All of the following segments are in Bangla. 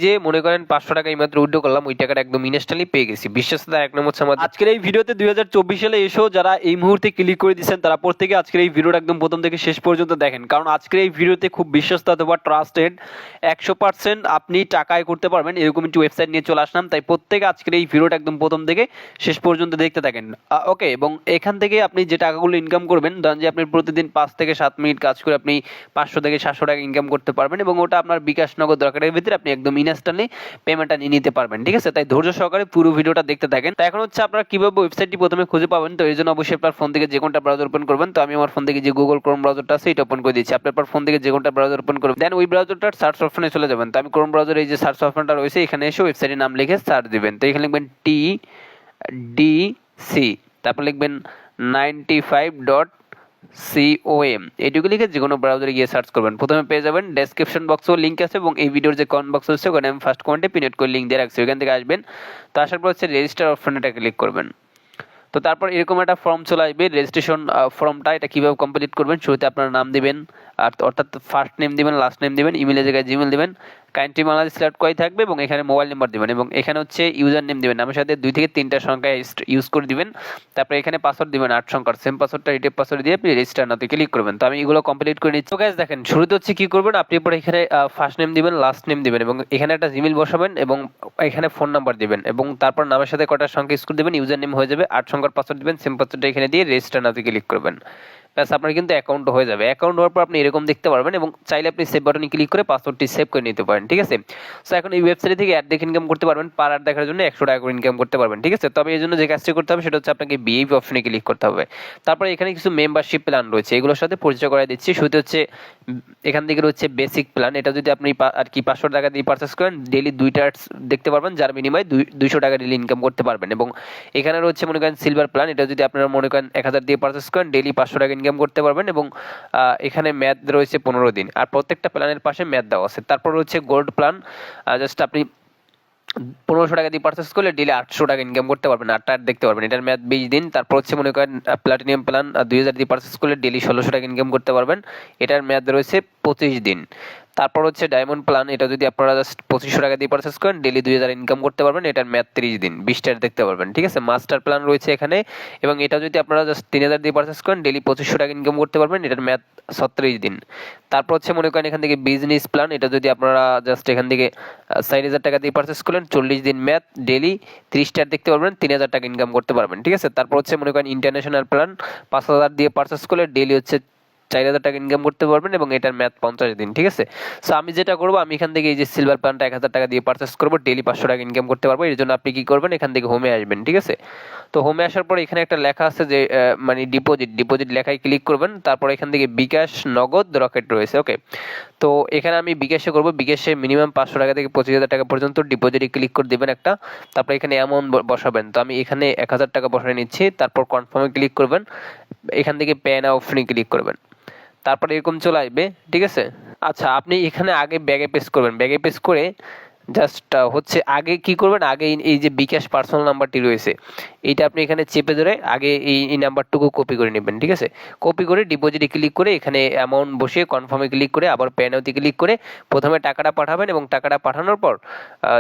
যে মনে করেন 500 টাকা এইমাত্র উইথড্র করলাম, ওই টাকাটা একদম ইনস্ট্যান্টলি পেয়ে গেছি। বিশ্বস্ততা এক নম্বর হচ্ছে আমাদের। আজকের এই ভিডিওতে 2024 সালে এসেও যারা এই মুহূর্তে ক্লিক করে দিচ্ছেন তারা প্রত্যেকে আজকের এই ভিডিওটা একদম প্রথম থেকে শেষ পর্যন্ত দেখেন, কারণ আজকের এই ভিডিওতে খুব বিশ্বস্ত অথবা ট্রাস্টেড 100% আপনি টাকা আয় করতে পারবেন এরকম একটি ওয়েবসাইট নিয়ে চলে আসলাম। তাই প্রত্যেকে আজকের এই ভিডিওটা একদম প্রথম থেকে শেষ পর্যন্ত দেখতে থাকেন। ওকে, এবং এখান থেকে আপনি যে টাকাগুলো ইনকাম করবেন, ধরেন যে আপনি প্রতিদিন 5 থেকে 7 মিনিট কাজ করে আপনি 500 থেকে 700 টাকা ইনকাম করতে পারবেন, এবং ওটা আপনার বিকাশ নগদ দরকারের ভিতরে আপনি একদম ইনস্ট্যান্টলি পেমেন্টটা নিয়ে নিতে পারবেন। ঠিক আছে, তাই ধৈর্য সহকারে পুরো ভিডিওটা দেখতে থাকেন। তো এখন হচ্ছে আপনারা কিভাবে ওয়েবসাইটটি প্রথমে খুঁজে পাবেন, তো এই জন্য অবশ্যই আপনার ফোন থেকে যে কোনটা ব্রাউজার ওপেন করবেন। তো আমি আমার ফোন থেকে যে গুগল ক্রোম ব্রাউজারটা আছে এটা ওপেন করে দিচ্ছি। আপনার ফোন থেকে যে কোনটা ব্রাউজার ওপেন করবেন, দেন ওই ব্রাউজারটার সার্চ অপশনে চলে যাবেন। তো আমি ক্রোম ব্রাউজারে এই যে সার্চ অপশনটা রয়েছে এখানে এসে ওয়েবসাইটের নাম লিখে সার্চ দিবেন। তো এখানে লিখবেন TDC, তারপর লিখবেন 95.com, এটুকু লিখে যে কোনো ব্রাউজারে গিয়ে সার্চ করবেন। প্রথমে পেয়ে যাবেন, ডেসক্রিপশন বক্সেও লিঙ্ক আছে এবং এই ভিডিওর যে কমেন্ট বক্স আছে ওখানে আমি ফার্স্ট কমেন্টে পিন করে লিঙ্ক দিয়ে রাখছি, ওখান থেকে আসবেন। তো আসার পর হচ্ছে রেজিস্টার অপশনটা ক্লিক করবেন। তো তারপর এরকম একটা ফর্ম চলে আসবে, রেজিস্ট্রেশন ফর্মটা। এটা কীভাবে কমপ্লিট করবেন, শুরুতে আপনার নাম দিবেন, আর অর্থাৎ ফার্স্ট নেম দিবেন, লাস্ট নেম দিবেন, ইমেলের জায়গায় জিমেল দিবেন, কান্ট্রি বাংলাদেশ সিলেক্ট করাই থাকবে এবং এখানে মোবাইল নাম্বার দিবেন, এবং এখানে হচ্ছে ইউজার নেম দিবেন, নামের সাথে 2 থেকে 3টা সংখ্যা ইউজ করে দিবেন। তারপরে এখানে পাসওয়ার্ড দিবেন 8 সংখ্যার, সেম পাসওয়ার্ডটা রিটেপ পাসওয়ার্ড দিয়ে আপনি রেজিস্টার নাতে ক্লিক করবেন। তো আমি এগুলো কমপ্লিট করে নিচ্ছি। তো গাইস দেখেন, শুরুতে হচ্ছে কি করবেন, আপনি পরে এখানে ফার্স্ট নেম দিবেন, লাস্ট নেম দিবেন, এবং এখানে একটা জিমেল বসাবেন এবং এখানে ফোন নাম্বার দিবেন, এবং তারপর নামের সাথে কটা সংখ্যা ইউজ করে দিবেন, ইউজার নেম হয়ে যাবে, 8 সংখ্যার পাসওয়ার্ড দিবেন, সেম পাসওয়ার্ডটা এখানে দিয়ে রেজিস্টার নাতে ক্লিক করবেন। ব্যাস, আপনার কিন্তু অ্যাকাউন্ট হয়ে যাবে। অ্যাকাউন্ট হওয়ার পর আপনি এরকম দেখতে পারবেন, এবং চাইলে আপনি সেভ বাটনে ক্লিক করে পাসওয়ার্ডটি সেভ করে নিতে পারেন। ঠিক আছে, সো এখন এই ওয়েবসাইট থেকে অ্যাড দেখে ইনকাম করতে পারবেন, পার অ্যাড দেখার জন্য 100 টাকা করে ইনকাম করতে পারবেন। ঠিক আছে, তবে এই জন্য যে কাজটি করতে হবে সেটা হচ্ছে আপনাকে বিহেভ অপশনে ক্লিক করতে হবে। তারপরে এখানে কিছু মেম্বারশিপ প্ল্যান রয়েছে, এগুলোর সাথে পরিচয় করাই দিচ্ছি। শুরুতে হচ্ছে এখান থেকে রয়েছে বেসিক প্ল্যান, এটা যদি আপনি আর কি 500 টাকা দিয়ে পারচেস করেন, ডেইলি 2টা অ্যাডস দেখতে পারবেন, যার বিনিময়ে 200 টাকা ডেইলি ইনকাম করতে পারবেন। এবং এখানে রয়েছে মনে করেন সিলভার প্ল্যান, এটা যদি আপনারা মনে করেন 1000 দিয়ে পারচেস করেন, ডেইলি 500 টাকা ইনকাম করতে পারবেন, এবং এখানে ম্যাথ রয়েছে 15 দিন, আর প্রত্যেকটা প্ল্যানের পাশে ম্যাথ দেওয়া আছে। তারপর রয়েছে গোল্ড প্ল্যান, জাস্ট আপনি 1500 টাকা দিয়ে পারচেস করলে ডেইলি 800 টাকা ইনকাম করতে পারবেন, 8টা দেখতে পারবেন, এটার ম্যাথ 20 দিন। তারপর হচ্ছে মনে করেন প্লাটিনিয়াম প্ল্যান, 2000 দিয়ে পারচেস করলে ডেইলি 1600 টাকা ইনকাম করতে পারবেন, এটার ম্যাথ রয়েছে 25 দিন। তারপর হচ্ছে ডায়মন্ড প্ল্যান, এটা যদি আপনারা জাস্ট 2500 টাকা দিয়ে পারচেস করেন, ডেইলি 2000 ইনকাম করতে পারবেন, এটার ম্যাথ 30 দিন, 20টা দেখতে পারবেন। ঠিক আছে, মাস্টার প্ল্যান রয়েছে এখানে, এবং এটা যদি আপনারা জাস্ট 3000 দিয়ে পারচেস করেন, ডেইলি 2500 টাকা ইনকাম করতে পারবেন, এটার ম্যাথ 36 দিন। তারপর হচ্ছে মনে করেন এখান থেকে বিজনেস প্ল্যান, এটা যদি আপনারা জাস্ট এখান থেকে 4000 টাকা দিয়ে পারচেস করলেন, 40 দিন ম্যাথ, ডেইলি 30টা দেখতে পারবেন, 3000 টাকা ইনকাম করতে পারবেন। ঠিক আছে, তারপর হচ্ছে মনে করেন ইন্টারন্যাশনাল প্ল্যান, 5000 দিয়ে পারচেস করলে ডেইলি হচ্ছে 4000 টাকা ইনকাম করতে পারবেন, এবং এটার ম্যাথ 50 দিন। ঠিক আছে, সো আমি যেটা করবো, আমি এখান থেকে এই যে সিলভার প্ল্যানটা 1000 টাকা দিয়ে পারচেস করবো, ডেইলি 500 টাকা ইনকাম করতে পারবো। এর জন্য আপনি কি করবেন, এখান থেকে হোমে আসবেন। ঠিক আছে, তো হোমে আসার পর এখানে একটা লেখা আছে যে মানে ডিপোজিট লেখায় ক্লিক করবেন। তারপর এখান থেকে বিকাশ, নগদ, রকেট রয়েছে। ওকে, তো এখানে আমি বিকাশে করবো, বিকাশে মিনিমাম 500 টাকা থেকে 25,000 টাকা পর্যন্ত ডিপোজিটে ক্লিক করে দেবেন একটা। তারপর এখানে অ্যামাউন্ট বসাবেন, তো আমি এখানে 1000 টাকা বসায় নিচ্ছি। তারপর কনফার্মে ক্লিক করবেন, এখান থেকে পে নাও অপশনে ক্লিক করবেন। তারপরে এরকম চলে আসবে। ঠিক আছে, আচ্ছা আপনি এখানে আগে ব্যাগে পেস্ট করবেন, ব্যাগে পেস্ট করে জাস্ট হচ্ছে আগে কি করবেন, আগে এই যে বিকাশ পার্সোনাল নাম্বারটি রয়েছে এইটা আপনি এখানে চেপে ধরে আগে এই নাম্বারটুকু কপি করে নেবেন। ঠিক আছে, কপি করে ডিপোজিটে ক্লিক করে এখানে অ্যামাউন্ট বসিয়ে কনফার্মে ক্লিক করে আবার পে নাওতে ক্লিক করে প্রথমে টাকাটা পাঠাবেন, এবং টাকাটা পাঠানোর পর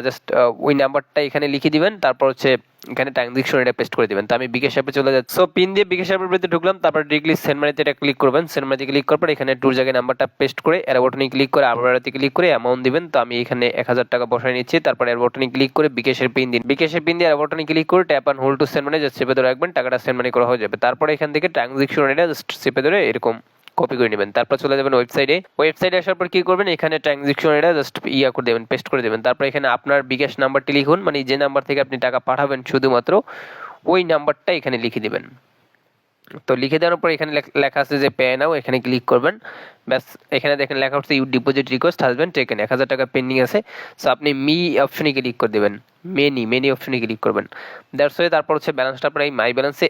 জাস্ট ওই নাম্বারটা এখানে লিখে দিবেন। তারপর হচ্ছে এখানে ট্রানজাকশন এটা পেস্ট করে দিবেন। তো আমি বিকাশ অ্যাপে চলে যাচ্ছি, সো পিন দিয়ে বিকাশ অ্যাপের ভিতরে ঢুকলাম। তারপর ডিরেক্টলি সেন্ড মানিতে এটা ক্লিক করবেন, সেন্ড মানিতে ক্লিক করার পর এখানে টুর জায়গায় নাম্বারটা পেস্ট করে এর বাটনে ক্লিক করে আবার এতে ক্লিক করে অ্যামাউন্ট দিবেন। তো আমি এখানে 1000 টাকা বসায় নিচ্ছি। তারপর এর বাটনে ক্লিক করে বিকাশের পিন দিন, বিকাশের পিন দিয়ে এর বাটনে ক্লিক করে tap and hold to send money just চেপে ধরে রাখবেন, টাকাটা সেন্ড মানি করা হয়ে যাবে। তারপর এখান থেকে ট্রানজাকশন এটা জাস্ট চেপে ধরে এরকম কপি করে নেবেন। তারপর চলে যাবেন ওয়েবসাইটে আসার পর কি করবেন, এখানে ট্রানজাকশন এটা জাস্ট করে দেবেন, পেস্ট করে দেবেন। তারপর এখানে আপনার বিকাশ নাম্বারটি লিখুন, মানে যে নাম্বার থেকে আপনি টাকা পাঠাবেন শুধুমাত্র ওই নাম্বারটা এখানে লিখে দিবেন। তো লিখে দেওয়ার পর এখানে লেখা আছে যে পে নাও, এখানে ক্লিক করবেন। ব্যাস, এখানে দেখেন লেখা হচ্ছে ইউ ডিপোজিট রিকোয়েস্ট হাজ বিন টেকেন, 1000 টাকা পেন্ডিং আছে। সো আপনি অপশনে ক্লিক করে দেবেন, মেনি অপশনে ক্লিক করবেন। That's way. তারপর হচ্ছে ব্যালেন্সটা আপনার এই মাই ব্যালেন্সে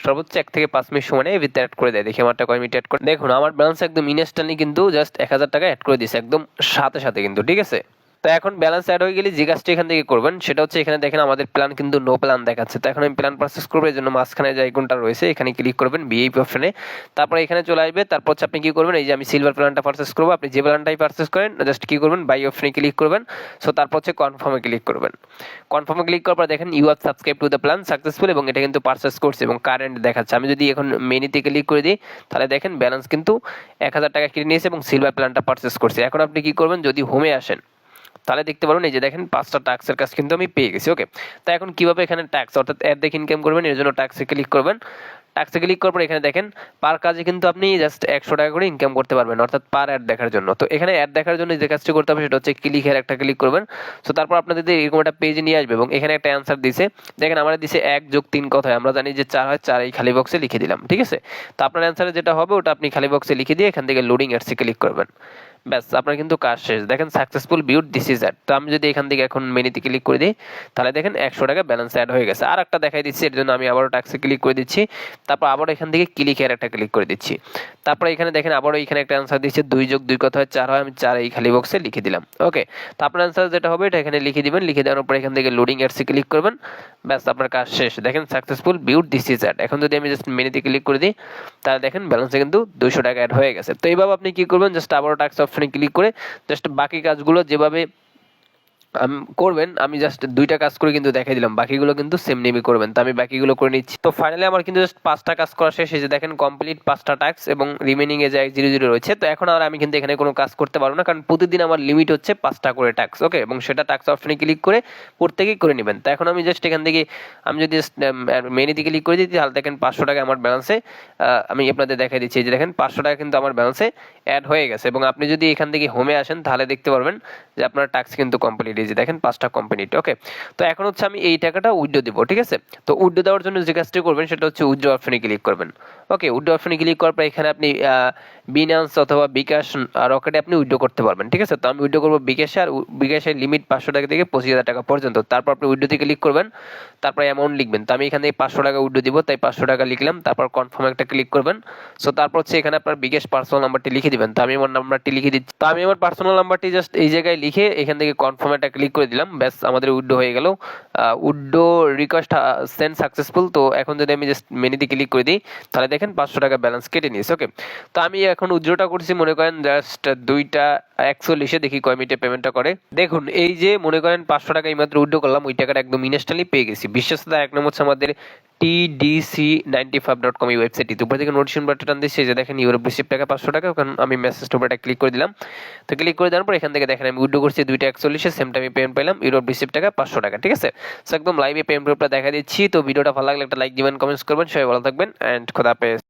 সর্বোচ্চ 1 থেকে 5 মিনিট সময় এভিতে অ্যাড করে দেয়। দেখি আমারটা কয় মিনিট অ্যাড করে। দেখুন আমার ব্যালেন্স একদম ইনস্ট্যান্টলি কিন্তু জাস্ট 1000 টাকা অ্যাড করে দিয়েছে একদম সাথে সাথে কিন্তু। ঠিক আছে, তো এখন ব্যালেন্স অ্যাড হয়ে গেলে যে কাজটি এখান থেকে করবেন সেটা হচ্ছে এখানে দেখেন আমাদের প্ল্যান কিন্তু নো প্ল্যান দেখাচ্ছে। তো এখন আমি প্ল্যান পারচেস করবো, এই জন্য মাঝখানে যে আইকনটা রয়েছে এখানে ক্লিক করবেন ভিআইপি অপশনে, তারপরে এখানে চলে আসবে। তারপর হচ্ছে আপনি কি করবেন, এই যে আমি সিলভার প্ল্যানটা পারচেস করবো, আপনি যে প্ল্যানটাই পারচেস করেন জাস্ট কি করবেন বাই অপশনে ক্লিক করবেন। সো তারপর হচ্ছে কনফার্মে ক্লিক করবেন। কনফার্মে ক্লিক করার পর দেখেন you have subscribe to the plan successful, এবং এটা কিন্তু পারচেস করছে এবং কারেন্ট দেখাচ্ছে। আমি যদি এখন মেনুতে ক্লিক করে দিই তাহলে দেখেন ব্যালেন্স কিন্তু 1000 টাকা কেটে নিয়েছে এবং সিলভার প্ল্যানটা পারচেস করছে। এখন আপনি কি করবেন, যদি হোমে আসেন তাহলে দেখতে পারবেন এই যে দেখেন 5টা টাস্কের কাজ কিন্তু আমি পেয়ে গেছি। ওকে, তো এখন কিভাবে এখানে ট্যাক্স অর্থাৎ অ্যাড দেখে ইনকাম করবেন, এর জন্য ট্যাক্সে ক্লিক করবেন। ট্যাক্সে ক্লিক করার পর এখানে দেখেন পার কাজে কিন্তু আপনি জাস্ট 100 টাকা করে ইনকাম করতে পারবেন, অর্থাৎ পার অ্যাড দেখার জন্য। তো এখানে অ্যাড দেখার জন্য যে কাজটি করতে হবে সেটা হচ্ছে ক্লিকের একটা ক্লিক করবেন। সো তারপর আপনাদের এরকম একটা পেজে নিয়ে আসবে এবং এখানে একটা অ্যান্সার দিছে, দেখেন আমরা দিছে 1 + 3 কথায়, আমরা জানি যে 4 হয়, 4 এই খালি বক্সে লিখে দিলাম। ঠিক আছে, তো আপনার অ্যান্সারে যেটা হবে ওটা আপনি খালি বক্সে লিখে দিয়ে এখান থেকে লোডিং অ্যাডসে ক্লিক করবেন। ব্যাস, আপনার কিন্তু কাজ শেষ। দেখেন successful viewed this is ad. তো আমি যদি এখান থেকে এখন মেনুতে ক্লিক করে দিই তাহলে দেখেন 100 টাকা ব্যালেন্স অ্যাড হয়ে গেছে। আর একটা দেখাই দিচ্ছি, এর জন্য আমি আবারও ট্যাক্সে ক্লিক করে দিচ্ছি, তারপর আবার এখান থেকে ক্লিকের একটা ক্লিক করে দিচ্ছি। তারপরে এখানে দেখেন আবারও এখানে একটা অ্যান্সার দিচ্ছে 2 + 2 কথা হয় 4 হয়, আমি 4 এই খালি বক্সে লিখে দিলাম। ওকে, তো আপনার অ্যান্সার যেটা হবে এটা এখানে লিখে দিবেন। লিখে দেওয়ার পর এখান থেকে লোডিং অ্যাডসে ক্লিক করবেন। ব্যাস, আপনার কাজ শেষ। দেখেন successful viewed this is ad. এখন যদি আমি জাস্ট মেনুতে ক্লিক করে দিই তাহলে দেখেন ব্যালেন্সে কিন্তু 200 টাকা অ্যাড হয়ে গেছে। তো এইভাবে আপনি কি করবেন, জাস্ট আবারও ট্যাক্স অপশনে ক্লিক করে জাস্ট বাকি কাজগুলো যেভাবে করবেন, আমি জাস্ট 2টা কাজ করে কিন্তু দেখাই দিলাম, বাকিগুলো কিন্তু সেম নেমে করবেন। তো আমি বাকিগুলো করে নিচ্ছি। তো ফাইনালি আমার কিন্তু জাস্ট 5টা কাজ করা শেষ। এই যে দেখেন কমপ্লিট 5টা টাস্ক এবং রিমেনিং এ যায় 00 রয়েছে। তো এখন আর আমি কিন্তু এখানে কোনো কাজ করতে পারবো না, কারণ প্রতিদিন আমার লিমিট হচ্ছে 5টা করে টাস্ক। ওকে, এবং সেটা টাস্ক অপশনে ক্লিক করে প্রত্যেকেই করে নেবেন। তো এখন আমি জাস্ট এখান থেকে আমি যদি মেনুতে ক্লিক করে দিই তাহলে দেখেন 500 টাকা আমার ব্যালেন্সে, আমি আপনাদের দেখাই দিচ্ছি। এই যে দেখেন 500 টাকা কিন্তু আমার ব্যালেন্সে অ্যাড হয়ে গেছে। এবং আপনি যদি এখান থেকে হোমে আসেন তাহলে দেখতে পারবেন যে আপনার টাস্ক কিন্তু কমপ্লিট। এই যে দেখেন 5টা কমপ্লিট। ওকে, তো এখন হচ্ছে আমি এই টাকাটা উইথড্র দিব। ঠিক আছে, তো উইথড্র দেওয়ার জন্য যে কাজটি করবেন সেটা হচ্ছে উইথড্র অপশনে ক্লিক করবেন। ওকে, উইথড্র অপশনে ক্লিক করার পর এখানে আপনি বিনান্স অথবা বিকাশ রকেটে আপনি উইথড্র করতে পারবেন। ঠিক আছে, তো আমি উইথড্র করবো বিকাশে, আর বিকাশের লিমিট 500 টাকা থেকে 25,000 টাকা পর্যন্ত। তারপর আপনি উইথড্রতে ক্লিক করবেন, তারপর অ্যামাউন্ট লিখবেন। তো আমি এখানে 500 টাকা উইথড্র দিব, তাই 500 টাকা লিখলাম। তারপর কনফার্ম একটা ক্লিক করবেন। সো তারপর হচ্ছে এখানে আপনার বিকাশ পার্সোনাল নাম্বারটি লিখে দিবেন। তো আমি আমার নাম্বারটি লিখে দিচ্ছি। তো আমি আমার পার্সোনাল নাম্বারটি জাস্ট এই জায়গায় লিখে এখান থেকে কনফার্ম একটা ক্লিক করে দিলাম। ব্যাস, আমাদের উইথড্র হয়ে গেল। Withdraw request send successful. তো এখন যদি আমি জাস্ট মেনুতে ক্লিক করে দিই তাহলে দেখেন 500 টাকা ব্যালেন্স কেটে নিয়েছে। ওকে, তো আমি এখন উইথড্রটা করছি মনে করেন জাস্ট 2টা 41 দেখি কয় মিনিটে পেমেন্টটা করে। দেখুন এই যে মনে করেন 500 টাকা এইমাত্র উইথড্র করলাম, ওই টাকাটা একদম ইনস্ট্যান্টলি পেয়ে গেছি। বিশ্বস্ততা 1 নম্বর হচ্ছে আমাদের tdc95.com এই ওয়েবসাইটটি। উপর থেকে নোটিফিকেশন বাটন দিচ্ছে, যে দেখেন ইউরোপ রিসিভ টাকা 500 টাকা। কারণ আমি মেসেজটা উপরে ক্লিক করে দিলাম। তো ক্লিক করে দেওয়ার পর এখান থেকে দেখেন আমি উইথড্র করছি 2টা 41, সেম টাইমে পেমেন্ট পেলাম, ইউরোপ রিসিভ টাকা 500 টাকা। ঠিক আছে, সো একদম লাইভে পেমেন্ট প্রুফটা দেখা দিচ্ছি। তো ভিডিওটা ভালো লাগলে একটা লাইক দিবেন, কমেন্টস করবেন। সবাই ভালো থাকবেন এন্ড খোদা হাফেজ।